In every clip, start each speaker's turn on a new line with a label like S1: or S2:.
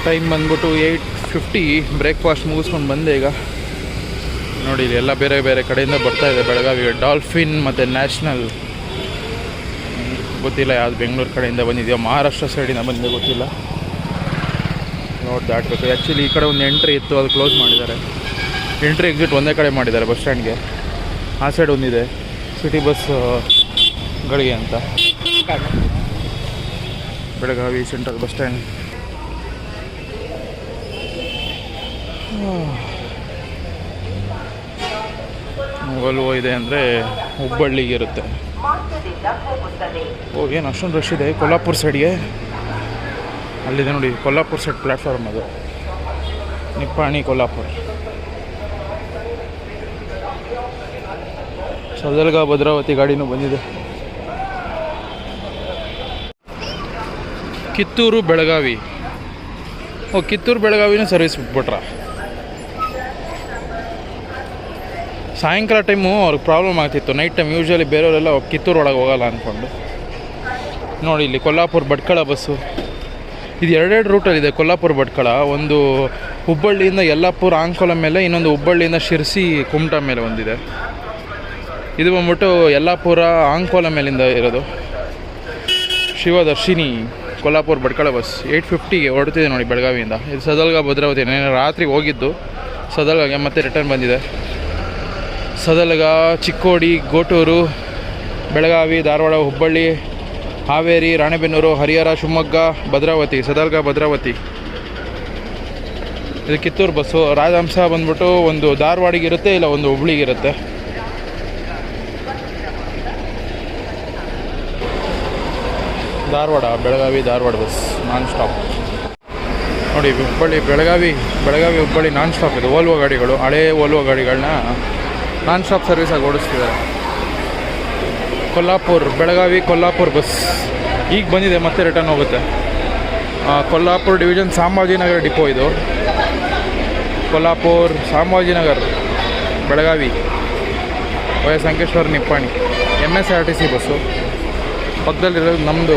S1: Time ಬಂದ್ಬಿಟ್ಟು 8:50. Breakfast ಮುಗಿಸ್ಕೊಂಡು ಬಂದೆ ಈಗ. ನೋಡಿ ಇಲ್ಲಿ ಎಲ್ಲ ಬೇರೆ ಬೇರೆ ಕಡೆಯಿಂದ ಬರ್ತಾಯಿದೆ ಬೆಳಗಾವಿಗೆ. ಡಾಲ್ಫಿನ್ ಮತ್ತು ನ್ಯಾಷನಲ್, ಗೊತ್ತಿಲ್ಲ ಯಾವುದು ಬೆಂಗಳೂರು ಕಡೆಯಿಂದ ಬಂದಿದೆಯೋ ಮಹಾರಾಷ್ಟ್ರ ಸೈಡಿಂದ ಬಂದಿದೆ ಗೊತ್ತಿಲ್ಲ. ನೋಡಿ ದಾಟಬೇಕು. ಆ್ಯಕ್ಚುಲಿ ಈ ಕಡೆ ಒಂದು ಎಂಟ್ರಿ ಇತ್ತು, ಅದು ಕ್ಲೋಸ್ ಮಾಡಿದ್ದಾರೆ. ಎಂಟ್ರಿ ಎಕ್ಸಿಟ್ ಒಂದೇ ಕಡೆ ಮಾಡಿದ್ದಾರೆ ಬಸ್ ಸ್ಟ್ಯಾಂಡ್ಗೆ. ಆ ಸೈಡ್ ಒಂದಿದೆ ಸಿಟಿ ಬಸ್ಗಳಿಗೆ ಅಂತ. Belagavi central bus stand. Volvo ಇದೆ ಅಂದರೆ ಹುಬ್ಬಳ್ಳಿಗೆ ಇರುತ್ತೆ. ಓ ಏನು ಅಷ್ಟೊಂದು ರಶ್ ಇದೆ ಕೊಲ್ಲಾಪುರ ಸೈಡ್ಗೆ. ಅಲ್ಲಿದೆ ನೋಡಿ ಕೊಲ್ಲಾಪುರ ಸೈಡ್ ಪ್ಲ್ಯಾಟ್ಫಾರ್ಮ್, ಅದು ನಿಪ್ಪಾಣಿ ಕೊಲ್ಲಾಪುರ. ಸದಲ್ಗ ಭದ್ರಾವತಿ ಗಾಡಿನೂ ಬಂದಿದೆ. ಕಿತ್ತೂರು ಬೆಳಗಾವಿ. ಓ ಕಿತ್ತೂರು ಬೆಳಗಾವಿನೂ ಸರ್ವಿಸ್ ಬಿಟ್ಬಿಟ್ರ. ಸಾಯಂಕಾಲ ಟೈಮು ಅವ್ರಿಗೆ ಪ್ರಾಬ್ಲಮ್ ಆಗ್ತಿತ್ತು. ನೈಟ್ ಟೈಮ್ ಯೂಶ್ವಲಿ ಬೇರೆಯವರೆಲ್ಲ ಕಿತ್ತೂರು ಒಳಗೆ ಹೋಗಲ್ಲ ಅಂದ್ಕೊಂಡು. ನೋಡಿ ಇಲ್ಲಿ ಕೊಲ್ಲಾಪುರ ಭಟ್ಕಳ ಬಸ್ಸು. ಇದು ಎರಡೆರಡು ರೂಟಲ್ಲಿದೆ ಕೊಲ್ಲಾಪುರ ಭಟ್ಕಳ. ಒಂದು ಹುಬ್ಬಳ್ಳಿಯಿಂದ ಯಲ್ಲಾಪುರ ಆಂಕೋಲ ಮೇಲೆ, ಇನ್ನೊಂದು ಹುಬ್ಬಳ್ಳಿಯಿಂದ ಶಿರ್ಸಿ ಕುಮಟಾ ಮೇಲೆ ಒಂದಿದೆ. ಇದು ಬಂದ್ಬಿಟ್ಟು ಯಲ್ಲಾಪುರ ಆಂಕೋಲ ಮೇಲಿಂದ ಇರೋದು. ಶಿವದರ್ಶಿನಿ ಕೊಲ್ಲಾಪುರ ಭಟ್ಕಳ ಬಸ್ 8:50ಗೆ ಹೊರಡ್ತಿದೆ ನೋಡಿ ಬೆಳಗಾವಿಯಿಂದ. ಇದು ಸದಲ್ಗ ಭದ್ರಾವತಿ. ರಾತ್ರಿಗೆ ಹೋಗಿದ್ದು ಸದಲ್ಗಾಗೆ, ಮತ್ತೆ ರಿಟರ್ನ್ ಬಂದಿದೆ. ಸದಲ್ಗ, ಚಿಕ್ಕೋಡಿ, ಗೋಟೂರು, ಬೆಳಗಾವಿ, ಧಾರವಾಡ, ಹುಬ್ಬಳ್ಳಿ, ಹಾವೇರಿ, ರಾಣೆಬೆನ್ನೂರು, ಹರಿಹರ, ಶಿವಮೊಗ್ಗ, ಭದ್ರಾವತಿ. ಸದಲ್ಗ ಭದ್ರಾವತಿ. ಇದು ಕಿತ್ತೂರು ಬಸ್ಸು. ರಾಜಹಂಸ ಬಂದ್ಬಿಟ್ಟು ಒಂದು ಧಾರವಾಡಿಗೆ ಇರುತ್ತೆ, ಇಲ್ಲ ಒಂದು ಹುಬ್ಳಿಗೆ ಇರುತ್ತೆ. Dharwad, Belagavi, Dharwad bus non stop. ನೋಡಿ ಹುಬ್ಬಳ್ಳಿ ಬೆಳಗಾವಿ ಹುಬ್ಬಳ್ಳಿ ನಾನ್ ಸ್ಟಾಪ್. ಇದು ವೋಲ್ವೋ ಗಾಡಿಗಳು, ಹಳೇ ವೋಲ್ವೋ ಗಾಡಿಗಳನ್ನ ನಾನ್ ಸ್ಟಾಪ್ ಸರ್ವಿಸಾಗಿ ಓಡಿಸ್ತಿದ್ದಾರೆ. ಕೊಲ್ಲಾಪುರ ಬೆಳಗಾವಿ ಕೊಲ್ಲಾಪುರ ಬಸ್ ಈಗ ಬಂದಿದೆ, ಮತ್ತೆ ರಿಟರ್ನ್ ಹೋಗುತ್ತೆ. ಕೊಲ್ಲಾಪುರ ಡಿವಿಷನ್ ಸಂಭಾಜಿನಗರ ಡಿಪೋ ಇದು. Kolhapur, Sambhajinagar, Belagavi, via Sankeshwar, Nippani. MSRTC bus. ಪಕ್ಕದಲ್ಲಿರೋದು ನಮ್ಮದು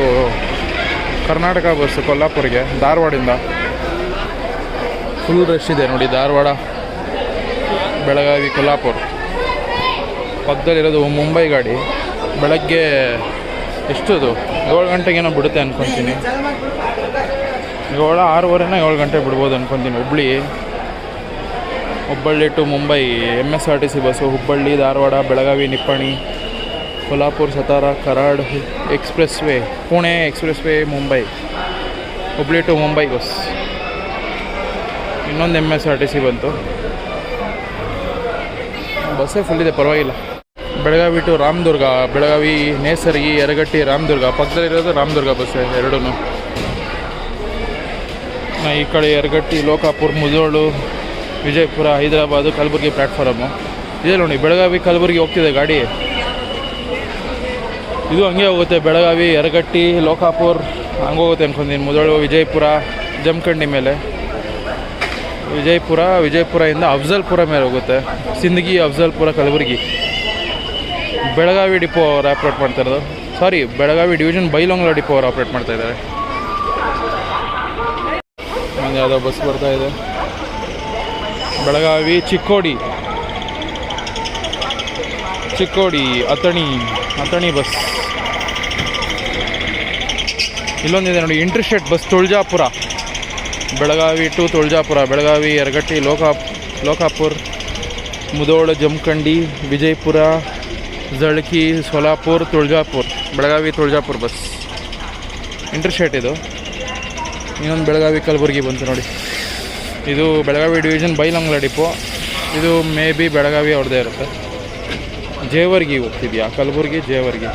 S1: ಕರ್ನಾಟಕ ಬಸ್ಸು ಕೊಲ್ಲಾಪುರಿಗೆ ಧಾರವಾಡಿಂದ. ಫುಲ್ ರಶ್ ಇದೆ ನೋಡಿ. ಧಾರವಾಡ, ಬೆಳಗಾವಿ, ಕೊಲ್ಲಾಪುರ. ಪಕ್ಕದಲ್ಲಿರೋದು ಮುಂಬೈ ಗಾಡಿ. ಬೆಳಗ್ಗೆ ಎಷ್ಟದು 7 ಗಂಟೆಗೇನೋ ಬಿಡುತ್ತೆ ಅಂದ್ಕೊತೀನಿ. 6:15 7 ಗಂಟೆ ಬಿಡ್ಬೋದು ಅಂದ್ಕೊತೀನಿ. Hubballi to Mumbai MSRTC bus. Hubballi, Dharwad, Belagavi, Nippani, Kolhapur, Satara, Karad expressway, Pune expressway, Mumbai. Hubballi to Mumbai bus. ಇನ್ನೊಂದು MSRTC ಬಂತು. ಬಸ್ಸೇ ಫುಲ್ ಇದೆ, ಪರವಾಗಿಲ್ಲ. ಬೆಳಗಾವಿ ಟು ರಾಮದುರ್ಗ, ಬೆಳಗಾವಿ, ನೇಸರ್ಗಿ, ಯರಗಟ್ಟಿ, ರಾಮದುರ್ಗ. ಪಕ್ಕದಲ್ಲಿರೋದು ರಾಮದುರ್ಗ ಬಸ್ಸೇ ಎರಡೂ. ಈ ಕಡೆ ಯರಗಟ್ಟಿ, ಲೋಕಾಪುರ, ಮುಧೋಳು, ವಿಜಯಪುರ, ಹೈದರಾಬಾದು, ಕಲಬುರಗಿ ಪ್ಲ್ಯಾಟ್ಫಾರಮು ಇದೆ ನೋಡಿ. ಬೆಳಗಾವಿ ಕಲಬುರಗಿ ಹೋಗ್ತಿದೆ ಗಾಡಿ. ಇದು ಹಂಗೆ ಹೋಗುತ್ತೆ. ಬೆಳಗಾವಿ, ಯರಗಟ್ಟಿ, ಲೋಕಾಪುರ ಹಂಗೆ ಹೋಗುತ್ತೆ ಅಂದ್ಕೊಂತೀನಿ. ಮುಧೋಳು, ವಿಜಯಪುರ, ಜಮಖಂಡಿ ಮೇಲೆ ವಿಜಯಪುರದಿಂದ ಅಫ್ಜಲ್ಪುರ ಮೇಲೆ ಹೋಗುತ್ತೆ. ಸಿಂದಗಿ, ಅಫ್ಜಲ್ಪುರ, ಕಲಬುರಗಿ. ಬೆಳಗಾವಿ ಡಿಪೋ ಅವರು ಆಪ್ರೇಟ್ ಮಾಡ್ತಾ ಇರೋದು. ಸಾರಿ, ಬೆಳಗಾವಿ ಡಿವಿಷನ್ ಬೈಲೊಂಗ್ಲ ಡಿಪೋ ಅವರು ಆಪ್ರೇಟ್ ಮಾಡ್ತಾಯಿದ್ದಾರೆ. ಒಂದು ಯಾವುದೋ ಬಸ್ ಬರ್ತಾಯಿದೆ. ಬೆಳಗಾವಿ, ಚಿಕ್ಕೋಡಿ, ಅಥಣಿ ಬಸ್. ಇಲ್ಲೊಂದಿದೆ ನೋಡಿ interstate bus, Tuljapur, Belagavi to Tuljapur. Belagavi, Yaragatti, Lokapur, Mudhol, Jamkhandi, Vijayapura, Jalaki, Solapur, Tuljapur. Belagavi Tuljapur bus interstate ಇದು. ಇನ್ನೊಂದು ಬೆಳಗಾವಿ ಕಲಬುರಗಿ ಬಂತು ನೋಡಿ. ಇದು ಬೆಳಗಾವಿ ಡಿವಿಷನ್ ಬೈಲೊಂಗ್ಲ ಡಿಪೋ. ಇದು ಮೇ ಬಿ ಬೆಳಗಾವಿ ಅವ್ರದ್ದೇ ಇರುತ್ತೆ. ಜೇವರ್ಗಿ ಹೋಗ್ತಿದ್ಯಾ, ಕಲಬುರಗಿ, ಜೇವರ್ಗಿ.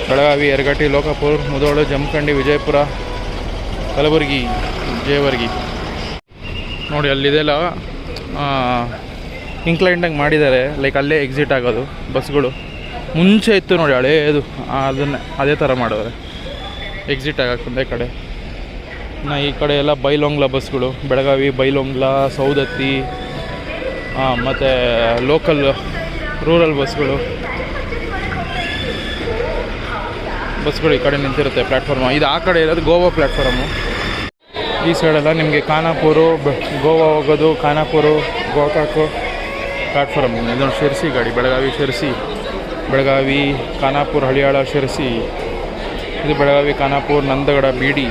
S1: ಬೆಳಗಾವಿ, ಯರಗಟ್ಟಿ, ಲೋಕಾಪುರ, ಮುಧೋಳ, ಜಮಖಂಡಿ, ವಿಜಯಪುರ, ಕಲಬುರಗಿ, ಜೇವರ್ಗಿ. ನೋಡಿ ಅಲ್ಲಿದೆಲ್ಲ ಇಂಕ್ಲೈಂಟಾಗಿ ಮಾಡಿದ್ದಾರೆ. ಲೈಕ್ ಅಲ್ಲೇ ಎಕ್ಸಿಟ್ ಆಗೋದು ಬಸ್ಗಳು. ಮುಂಚೆ ಇತ್ತು ನೋಡಿ ಹಳೇದು, ಅದೇ ಥರ ಮಾಡೋರೆ ಎಕ್ಸಿಟ್ ಆಗೋಕ್ಕೆ ಒಂದೇ ಕಡೆ. ಈ ಕಡೆ ಎಲ್ಲ ಬೈಲೊಂಗ್ಲ ಬಸ್ಗಳು. ಬೆಳಗಾವಿ, ಬೈಲೊಂಗ್ಲ, ಸೌದತ್ತಿ, ಮತ್ತು ಲೋಕಲ್ ರೂರಲ್ ಬಸ್ಗಳು ಈ ಕಡೆ ನಿಂತಿರುತ್ತೆ ಪ್ಲ್ಯಾಟ್ಫಾರ್ಮು. ಇದು ಆ ಕಡೆ ಇರೋದು ಗೋವಾ ಪ್ಲ್ಯಾಟ್ಫಾರ್ಮು. ಈ ಸೈಡೆಲ್ಲ ನಿಮಗೆ ಖಾನಾಪುರು ಗೋವಾ ಹೋಗೋದು, ಖಾನಾಪುರು, ಗೋಕಾಕು ಪ್ಲಾಟ್ಫಾರ್ಮ್. ಇದೊಂದು ಶಿರ್ಸಿ ಗಾಡಿ, ಬೆಳಗಾವಿ ಶಿರ್ಸಿ, ಬೆಳಗಾವಿ ಖಾನಾಪುರ, ಹಳಿಯಾಳ ಶಿರ್ಸಿ. ಇದು ಬೆಳಗಾವಿ ಖಾನಾಪುರ, ನಂದಗಡ, ಬೀಡಿ.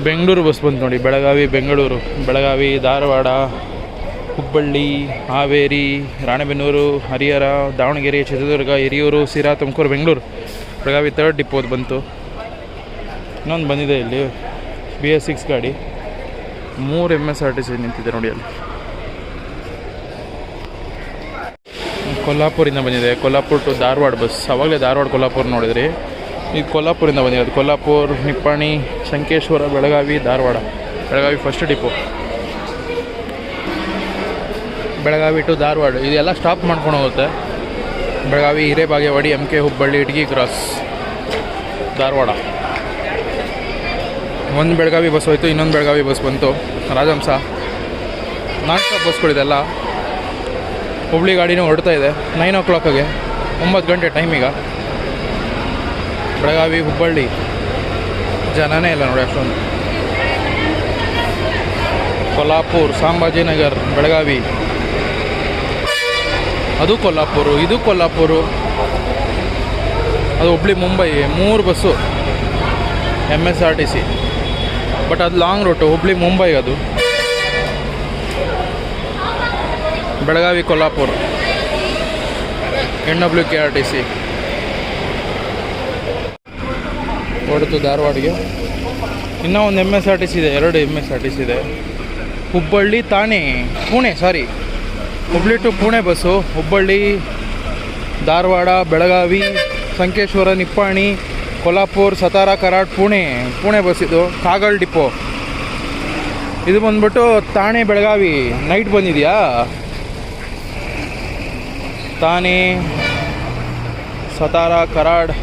S1: ಬೆಂಗಳೂರು ಬಸ್ ಬಂತು ನೋಡಿ, ಬೆಳಗಾವಿ ಬೆಂಗಳೂರು, ಬೆಳಗಾವಿ ಧಾರವಾಡ, ಹುಬ್ಬಳ್ಳಿ, ಹಾವೇರಿ, ರಾಣೆಬೆನ್ನೂರು, ಹರಿಹರ, ದಾವಣಗೆರೆ, ಚಿತ್ರದುರ್ಗ, ಹಿರಿಯೂರು, ಸಿರಾ, ತುಮಕೂರು, ಬೆಂಗಳೂರು. ಬೆಳಗಾವಿ 3rd ಡಿಪೋದು ಬಂತು. ಇನ್ನೊಂದು ಬಂದಿದೆ ಇಲ್ಲಿ BS6 ಗಾಡಿ. 3 MSRTC ನಿಂತಿದೆ ನೋಡಿ ಅಲ್ಲಿ. ಕೊಲ್ಹಾಪುರಿಂದ ಬಂದಿದೆ, ಕೊಲ್ಹಾಪುರ ಟು ಧಾರವಾಡ ಬಸ್. ಅವಾಗಲೇ ಧಾರವಾಡ ಕೊಲ್ಹಾಪುರ ನೋಡಿದ್ರಿ, ಇದು ಕೊಲ್ಹಾಪುರಿಂದ ಬಂದಿರೋದು. Kolhapur, Nippani, Sankeshwar, Belagavi, Dharwad. Belagavi 1st depot, Belagavi to Dharwad. ಇದೆಲ್ಲ ಸ್ಟಾಪ್ ಮಾಡ್ಕೊಂಡು ಹೋಗುತ್ತೆ. Belagavi, Hirebagewadi, MK, Hubballi, Itagi cross, Dharwad. ಒಂದು ಬೆಳಗಾವಿ ಬಸ್ ಹೋಯ್ತು, ಇನ್ನೊಂದು ಬೆಳಗಾವಿ ಬಸ್ ಬಂತು, ರಾಜಹಂಸ. ನಾನ್ ಸ್ಟಾಪ್ ಬಸ್ಗಳಿದೆಲ್ಲ. ಹುಬ್ಳಿ ಗಾಡಿನೂ ಹೊರಡ್ತಾ ಇದೆ 9 o'clockಗೆ, 9 ಗಂಟೆ ಟೈಮೀಗ. ಬೆಳಗಾವಿ, ಹುಬ್ಬಳ್ಳಿ ಜನನೇ ಇಲ್ಲ ನೋಡಿ ಅಷ್ಟೊಂದು. ಕೊಲ್ಹಾಪುರ, ಸಂಭಾಜಿನಗರ್, ಬೆಳಗಾವಿ, ಅದು ಕೊಲ್ಹಾಪುರ, ಇದು ಕೊಲ್ಹಾಪುರ, ಅದು Hubli, Mumbai. 3 bus MSRTC. But ಅದು ಲಾಂಗ್ ರೂಟು, ಹುಬ್ಳಿ ಮುಂಬೈ. ಅದು ಬೆಳಗಾವಿ ಕೊಲ್ಹಾಪುರ, NWKRTC. ಹೊರತು ಧಾರವಾಡಿಗೆ ಇನ್ನೂ ಒಂದು MSRTC ಇದೆ, 2 MSRTC ಇದೆ. Hubballi, Thane, Pune, Hubballi to Pune bus. Hubballi, Dharwad, Belagavi, Sankeshwar, Nippani, Kolhapur, Satara, Karad, Pune bus. ಇದು ಕಾಗಲ್ ಡಿಪೋ. ಇದು ಬಂದ್ಬಿಟ್ಟು ಥಾಣೆ, ಬೆಳಗಾವಿ ನೈಟ್ ಬಂದಿದೆಯಾ. ಥಾಣೆ, ಸತಾರ, ಕರಾಡ್,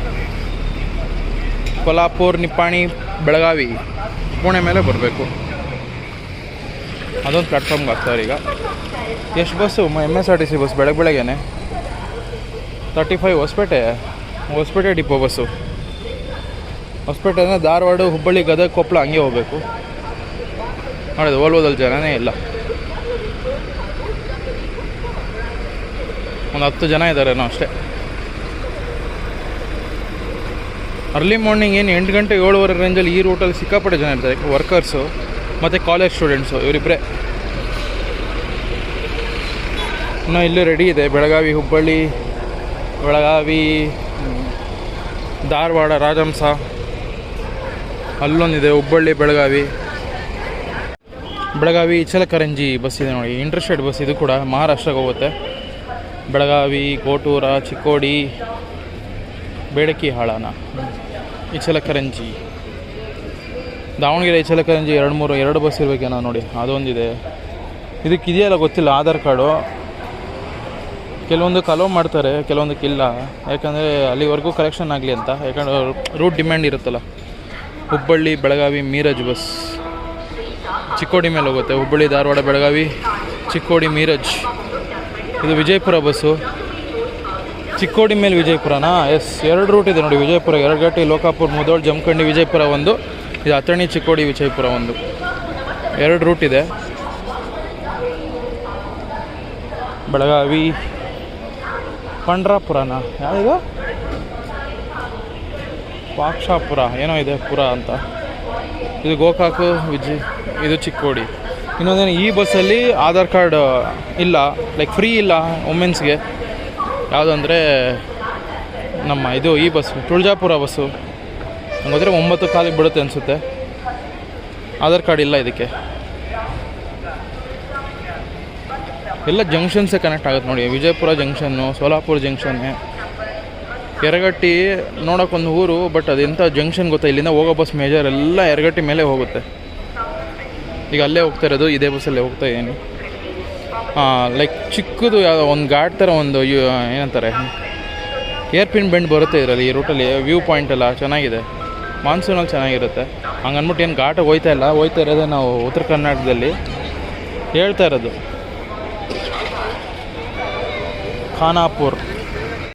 S1: ಕೊಲ್ಹಾಪುರ, ನಿಪ್ಪಾಣಿ, ಬೆಳಗಾವಿ, ಪುಣೆ ಮೇಲೆ ಬರಬೇಕು. ಅದೊಂದು ಪ್ಲ್ಯಾಟ್ಫಾರ್ಮ್ಗೆ ಆಗ್ತಾರೆ ಈಗ. ಎಷ್ಟು ಬಸ್ಸು MSRTC ಬಸ್ ಬೆಳಗ್ಗೆನೆ 35. Hosapete depot bus. ಹೊಸಪೇಟೆ ಅಂದರೆ ಧಾರವಾಡ, ಹುಬ್ಬಳ್ಳಿ, ಗದಗ, ಕೊಪ್ಪಳ ಹಂಗೆ ಹೋಗಬೇಕು. ನೋಡಿದೆ ಓಲ್ವೋದಲ್ಲಿ ಜನನೇ ಇಲ್ಲ. ಒಂದು 10 ಜನ ಇದ್ದಾರೇನೋ ಅಷ್ಟೇ. ಅರ್ಲಿ ಮಾರ್ನಿಂಗ್ ಏನು 8 ಗಂಟೆ 7:15 ರೇಂಜಲ್ಲಿ ಈ ರೂಟಲ್ಲಿ ಸಿಕ್ಕಾಪಟ್ಟೆ ಜನ ಇರ್ತಾರೆ. ವರ್ಕರ್ಸು ಮತ್ತು ಕಾಲೇಜ್ ಸ್ಟೂಡೆಂಟ್ಸು, ಇವರಿಬ್ಬರೇ. ಇನ್ನೂ ಇಲ್ಲೂ ರೆಡಿ ಇದೆ. ಬೆಳಗಾವಿ, ಹುಬ್ಬಳ್ಳಿ, ಬೆಳಗಾವಿ, ಧಾರವಾಡ, ರಾಜಹಂಸ, ಅಲ್ಲೊಂದಿದೆ. ಹುಬ್ಬಳ್ಳಿ, ಬೆಳಗಾವಿ ಇಚಲಕರಂಜಿ ಬಸ್ ಇದೆ ನೋಡಿ, ಇಂಟರ್ಸ್ಟೇಟ್ ಬಸ್. ಇದು ಕೂಡ ಮಹಾರಾಷ್ಟ್ರಕ್ಕೆ ಹೋಗುತ್ತೆ. ಬೆಳಗಾವಿ, ಕೋಟೂರ, ಚಿಕ್ಕೋಡಿ, ಬೇಡಕಿ, ಹಾಳಾನ, ಇಚಲಕರಂಜಿ, ದಾವಣಗೆರೆ, ಇಚಲಕರಂಜಿ 2 ಬಸ್ ಇರಬೇಕೇನೋ ನೋಡಿ. ಅದೊಂದಿದೆ. ಇದಕ್ಕಿದೆಯಲ್ಲ ಗೊತ್ತಿಲ್ಲ ಆಧಾರ್ ಕಾರ್ಡು. ಕೆಲವೊಂದಕ್ಕೆ ಅಲೋ ಮಾಡ್ತಾರೆ, ಕೆಲವೊಂದಕ್ಕಿಲ್ಲ. ಯಾಕಂದರೆ ಅಲ್ಲಿವರೆಗೂ ಕಲೆಕ್ಷನ್ ಆಗಲಿ ಅಂತ. ಯಾಕಂದರೆ ರೂಟ್ ಡಿಮ್ಯಾಂಡ್ ಇರುತ್ತಲ್ಲ. ಹುಬ್ಬಳ್ಳಿ, ಬೆಳಗಾವಿ, ಮೀರಜ್ ಬಸ್ ಚಿಕ್ಕೋಡಿ ಮೇಲೆ ಹೋಗುತ್ತೆ. ಹುಬ್ಬಳ್ಳಿ, ಧಾರವಾಡ, ಬೆಳಗಾವಿ, ಚಿಕ್ಕೋಡಿ, ಮೀರಜ್. ಇದು ವಿಜಯಪುರ ಬಸ್ಸು. ಚಿಕ್ಕೋಡಿ ಮೇಲೆ ವಿಜಯಪುರನಾ? ಎಸ್, 2 ರೂಟ್ ಇದೆ ನೋಡಿ. ವಿಜಯಪುರ, ಯರಗಟ್ಟಿ, ಲೋಕಾಪುರ, ಮುಧೋಳ್, ಜಮಖಂಡಿ, ವಿಜಯಪುರ ಒಂದು. ಇದು ಅಥಣಿ, ಚಿಕ್ಕೋಡಿ, ವಿಜಯಪುರ ಒಂದು. 2 ರೂಟ್ ಇದೆ. ಬೆಳಗಾವಿ, ಪಂಡ್ರಾಪುರನ ಯಾವುದು, ಪಾಕ್ಷಾಪುರ ಏನೋ ಇದೆ, ಪುರ ಅಂತ. ಇದು ಗೋಕಾಕು, ಇದು ಚಿಕ್ಕೋಡಿ. ಇನ್ನೊಂದೇನು, ಈ ಬಸ್ಸಲ್ಲಿ ಆಧಾರ್ ಕಾರ್ಡ್ ಇಲ್ಲ, ಲೈಕ್ ಫ್ರೀ ಇಲ್ಲ ವುಮೆನ್ಸ್ಗೆ. ಯಾವುದಂದರೆ ನಮ್ಮ ಇದು ಈ ಬಸ್ಸು ತುಳಜಾಪುರ ಬಸ್ಸು. ಹಂಗಾದ್ರೆ 9:15 ಬಿಡುತ್ತೆ ಅನಿಸುತ್ತೆ. ಆಧಾರ್ ಕಾರ್ಡ್ ಇಲ್ಲ ಇದಕ್ಕೆ. ಎಲ್ಲ ಜಂಕ್ಷನ್ಸೇ ಕನೆಕ್ಟ್ ಆಗುತ್ತೆ ನೋಡಿ. ವಿಜಯಪುರ ಜಂಕ್ಷನ್ನು, ಸೋಲಾಪುರ ಜಂಕ್ಷನ್ನೇ, ಯರಗಟ್ಟಿ ನೋಡೋಕ್ಕೊಂದು ಊರು. ಬಟ್ ಅದೆಂಥ ಜಂಕ್ಷನ್ ಗೊತ್ತಾ, ಇಲ್ಲಿಂದ ಹೋಗೋ ಬಸ್ ಮೇಜರ್ ಎಲ್ಲ ಯರಗಟ್ಟಿ ಮೇಲೆ ಹೋಗುತ್ತೆ. ಈಗ ಅಲ್ಲೇ ಹೋಗ್ತಾ ಇರೋದು, ಇದೇ ಬಸ್ಸಲ್ಲೇ ಹೋಗ್ತಾ ಇದ್ದೀನಿ. ಲೈಕ್ ಚಿಕ್ಕದು ಯಾವುದೋ ಒಂದು ಘಾಟ್ ಥರ ಒಂದು ಏನಂತಾರೆ, ಏರ್ಪಿನ್ ಬೆಂಡ್ ಬರುತ್ತೆ ಇದರಲ್ಲಿ. ಈ ರೂಟಲ್ಲಿ ವ್ಯೂ ಪಾಯಿಂಟ್ ಎಲ್ಲ ಚೆನ್ನಾಗಿದೆ. ಮಾನ್ಸೂನಲ್ಲಿ ಚೆನ್ನಾಗಿರುತ್ತೆ. ಹಂಗನ್ಬಿಟ್ಟು ಏನು ಘಾಟಿಗೆ ಹೋಗ್ತಾ ಇರೋದೇ ನಾವು ಉತ್ತರ ಕರ್ನಾಟಕದಲ್ಲಿ ಹೇಳ್ತಾ ಇರೋದು. ಖಾನಾಪುರ